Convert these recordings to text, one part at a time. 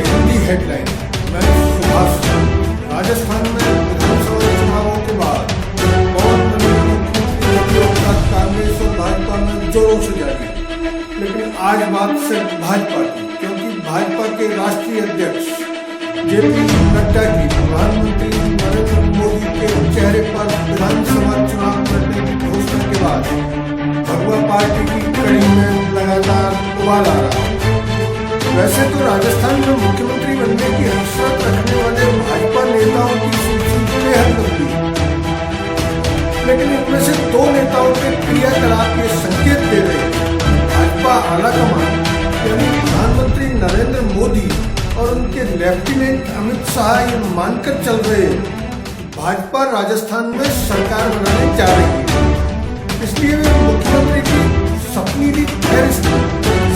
Hindi headline. मैं सुभाष। राजस्थान में विधानसभा चुनावों के बाद पवन का कांग्रेस और भाजपा में जोरों से जारी है। लेकिन आज बात सिर्फ भाजपा की, क्योंकि भाजपा के राष्ट्रीय अध्यक्ष जेपी नड्डा की प्रधानमंत्री नरेंद्र मोदी के चेहरे पर विधानसभा चुनाव लड़ने की घोषणा के बाद भगवा पार्टी की कड़ी में लगातार उबाल आ रहा है। वैसे तो राजस्थान में मुख्यमंत्री बनने की हसरत रखने वाले भाजपा नेताओं की सूची बेहद लंबी है, लेकिन इनमें से दो नेताओं के क्रियाकलाप के संकेत दे रहे हैं। भाजपा आलाकमान यानी प्रधानमंत्री नरेंद्र मोदी और उनके लेफ्टिनेंट अमित शाह ये मानकर चल रहे हैं भाजपा राजस्थान में सरकार बनाने जा रही है। इसलिए वे मुख्यमंत्री की सपनीली फहरिस्त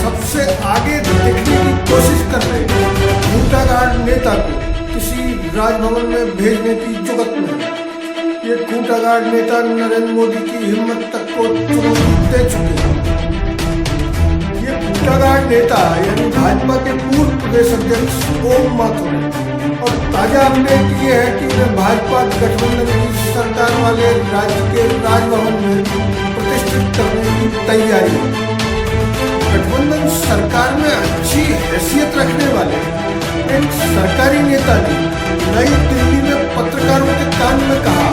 सबसे आगे देखने की कोशिश कर रहे हैं। खूंटागार्ड नेता को किसी राजभवन में भेजने की जुगत में ये खूंटागार्ड नेता नरेंद्र मोदी की हिम्मत तक को चुनौती दे चुके हैं। ये खूंटागार्ड नेता यानी भाजपा के पूर्व प्रदेश अध्यक्ष ओम माथुर और ताजा अपडेट ये है कि उन्हें भाजपा गठबंधन की सरकार वाले राज्य के राजभवन में प्रतिष्ठित करने की तैयारी है। गठबंधन सरकार में अच्छी हैसियत रखने वाले एक सरकारी नेता ने नई दिल्ली में पत्रकारों के कान में कहा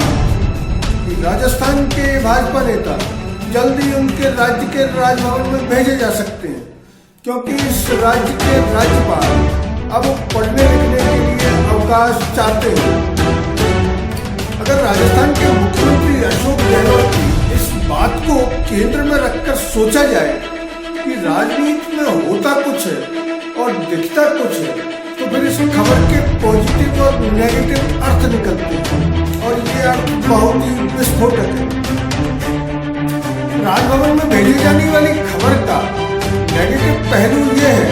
कि राजस्थान के भाजपा नेता जल्दी उनके राज्य के राजभवन में भेजे जा सकते हैं, क्योंकि इस राज्य के राज्यपाल अब पढ़ने लिखने के लिए अवकाश चाहते हैं। अगर राजस्थान के मुख्यमंत्री अशोक गहलोत की इस बात को केंद्र में रखकर सोचा जाए कि राजनीति में होता कुछ है और दिखता कुछ है, तो फिर इस खबर के पॉजिटिव और नेगेटिव अर्थ निकलते हैं और ये अर्थ बहुत ही विस्फोटक है। राजभवन में भेजी जाने वाली खबर का नेगेटिव पहलू ये है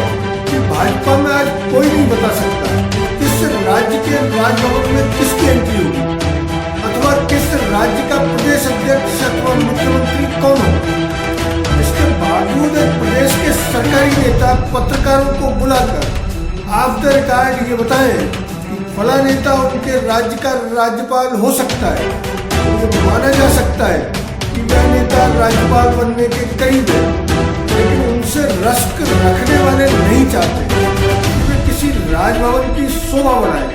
कि भाजपा में आज कोई नहीं बता सकता किस राज्य के राजभवन में किसकी एंट्री होगी अथवा किस राज्य का प्रदेश अध्यक्ष अथवा मुख्यमंत्री कौन होगा। इसके बावजूद प्रदेश के सरकारी नेता पत्रकारों को बुलाकर ऑफ द रिकॉर्ड ये बताएं कि फला नेता उनके राज्य का राज्यपाल हो सकता है। तो माना जा सकता है कि वह नेता राज्यपाल बनने के करीब है, लेकिन उनसे रश्क रखने वाले नहीं चाहते कि वे किसी राजभवन की शोभा बढ़ाए।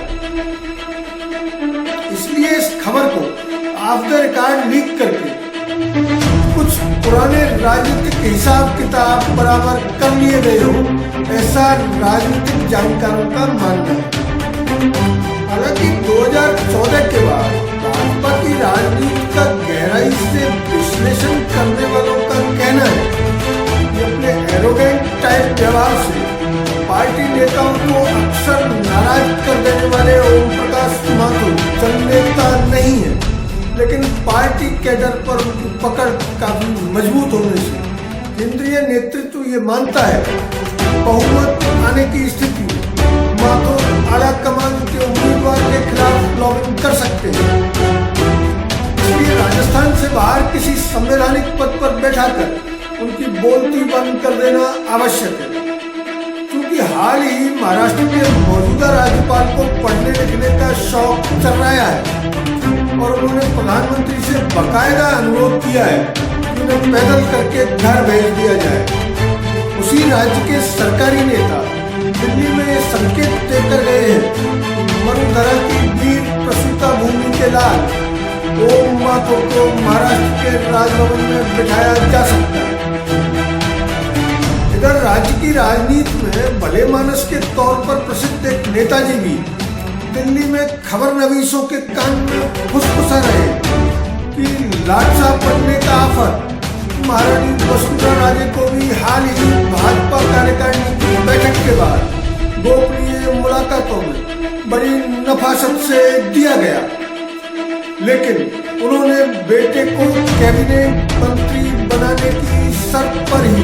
इसलिए इस खबर को ऑफ द रिकॉर्ड लीक करके कुछ पुराने राजनीतिक हिसाब किताब बराबर कर लिए गए हो, ऐसा राजनीतिक जानकारों का मानना है। हालांकि 2014 के बाद भाजपा की राजनीति का गहराई से विश्लेषण करने वालों का कहना है कि अपने एरोगेंट टाइप व्यवहार से पार्टी नेताओं को अक्सर नाराज कर देने वाले ओम प्रकाश माथुर चंद नेता नहीं है, लेकिन पार्टी कैडर पर उनकी पकड़ काफी मजबूत होने से केंद्रीय नेतृत्व ये मानता है बहुमत आने की स्थिति में माथुर आला कमान के उम्मीदवार के खिलाफ लॉबिंग कर सकते हैं। इसलिए राजस्थान से बाहर किसी संवैधानिक पद पर बैठाकर उनकी बोलती बंद कर देना आवश्यक है, क्योंकि हाल ही महाराष्ट्र के मौजूदा राज्यपाल को पढ़ने लिखने का शौक चल रहा है और उन्होंने प्रधानमंत्री से बाकायदा अनुरोध किया है कि उन्हें पैदल करके घर भेज दिया जाए। उसी राज्य के सरकारी नेता दिल्ली में संकेत देकर गए हैं कि मरुधरा की वीर प्रसूता भूमि के लाल ओम माथुर को महाराष्ट्र के राजभवन में बिठाया जा सकता है। इधर राज्य की राजनीति में भले मानस के तौर पर प्रसिद्ध एक नेताजी भी दिल्ली में खबर नवीसों के कान में फुसफुसा रहे कि लाट साहब बनने का ऑफर महारानी वसुंधरा राजे को भी हाल ही भाजपा कार्यकारिणी की बैठक के बाद गोपनीय मुलाकातों में बड़ी नफासत से दिया गया, लेकिन उन्होंने बेटे को कैबिनेट मंत्री बनाने की शर्त पर ही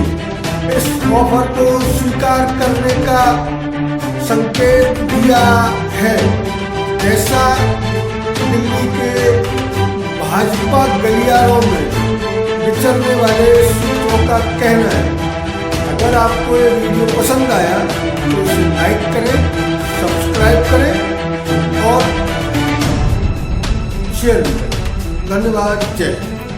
इस ऑफर को स्वीकार करने का संकेत दिया है, ऐसा दिल्ली के भाजपा गलियारों में विचरने वाले सूत्रों का कहना है। अगर आपको ये वीडियो पसंद आया तो इसे लाइक करें। करें, सब्सक्राइब करें और शेयर भी करें। धन्यवाद। जय हिंद।